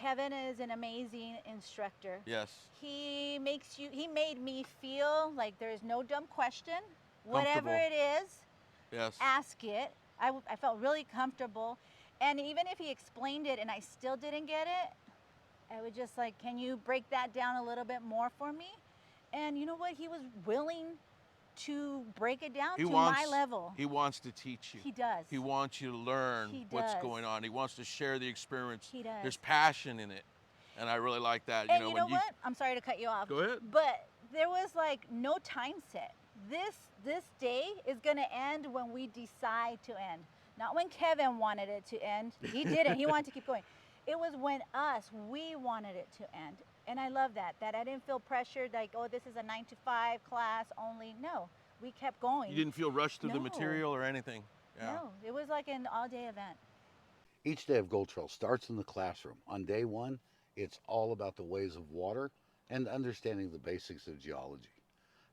Kevin is an amazing instructor. Yes. He made me feel like there's no dumb question. Whatever it is, yes, ask it. I felt really comfortable. And even if he explained it and I still didn't get it, I would just like, can you break that down a little bit more for me? And you know what? He was willing to break it down my level. He wants to teach you. He does. He wants you to learn what's going on. He wants to share the experience. He does. There's passion in it. And I really like that. And you know what? I'm sorry to cut you off. Go ahead. But there was like no time set. This day is going to end when we decide to end. Not when Kevin wanted it to end. He didn't. He wanted to keep going. It was when we wanted it to end. And I love that I didn't feel pressured like, oh, this is a 9 to 5 class only. No, we kept going. You didn't feel rushed through the material or anything? Yeah. No, it was like an all-day event. Each day of Gold Trail starts in the classroom. On day one, it's all about the ways of water and understanding the basics of geology.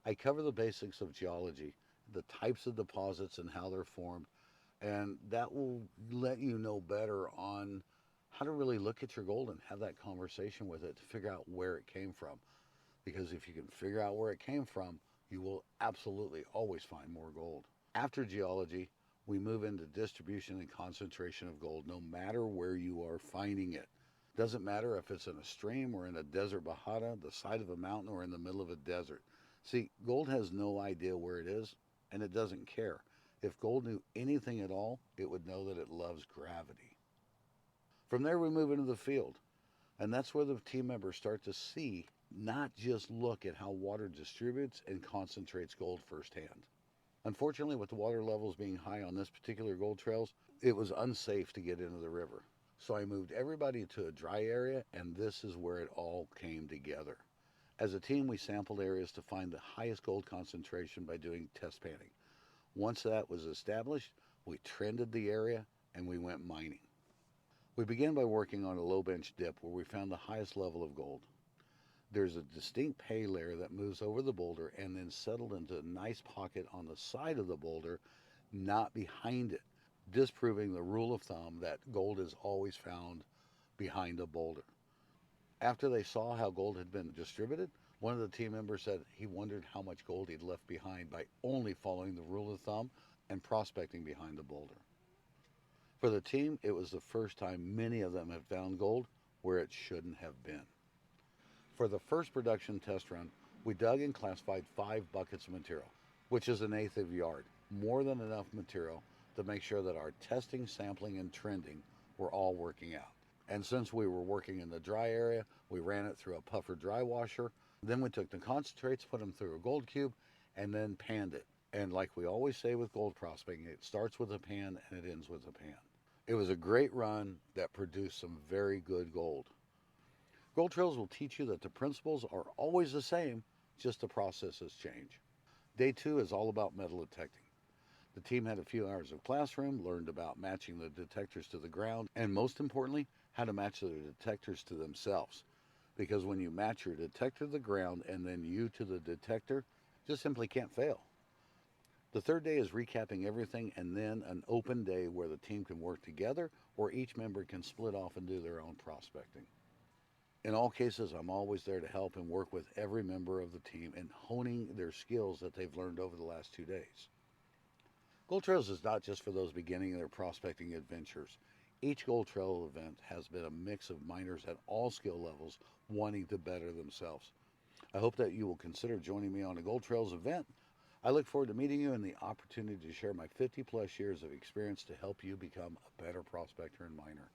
I cover the basics of geology, the types of deposits and how they're formed, and that will let you know better on how to really look at your gold and have that conversation with it to figure out where it came from. Because if you can figure out where it came from, you will absolutely always find more gold. After geology, we move into distribution and concentration of gold, no matter where you are finding it. Doesn't matter if it's in a stream or in a desert bajada, the side of a mountain, or in the middle of a desert. See, gold has no idea where it is, and it doesn't care. If gold knew anything at all, it would know that it loves gravity. From there, we move into the field, and that's where the team members start to see, not just look at how water distributes and concentrates gold firsthand. Unfortunately, with the water levels being high on this particular gold trails, it was unsafe to get into the river. So I moved everybody to a dry area, and this is where it all came together. As a team, we sampled areas to find the highest gold concentration by doing test panning. Once that was established, we trended the area and we went mining. We began by working on a low bench dip where we found the highest level of gold. There's a distinct pay layer that moves over the boulder and then settled into a nice pocket on the side of the boulder, not behind it, disproving the rule of thumb that gold is always found behind a boulder. After they saw how gold had been distributed, one of the team members said he wondered how much gold he'd left behind by only following the rule of thumb and prospecting behind the boulder. For the team, it was the first time many of them had found gold where it shouldn't have been. For the first production test run, we dug and classified 5 buckets of material, which is 1/8 of a yard, more than enough material to make sure that our testing, sampling, and trending were all working out. And since we were working in the dry area, we ran it through a puffer dry washer. Then we took the concentrates, put them through a gold cube, and then panned it. And like we always say with gold prospecting, it starts with a pan and it ends with a pan. It was a great run that produced some very good gold. Gold trails will teach you that the principles are always the same, just the processes change. Day 2 is all about metal detecting. The team had a few hours of classroom, learned about matching the detectors to the ground, and most importantly, how to match the detectors to themselves. Because when you match your detector to the ground and then you to the detector, just simply can't fail. The third day is recapping everything and then an open day where the team can work together or each member can split off and do their own prospecting. In all cases, I'm always there to help and work with every member of the team in honing their skills that they've learned over the last 2 days. Gold Trails is not just for those beginning their prospecting adventures. Each Gold Trail event has been a mix of miners at all skill levels wanting to better themselves. I hope that you will consider joining me on a Gold Trails event. I look forward to meeting you and the opportunity to share my 50+ years of experience to help you become a better prospector and miner.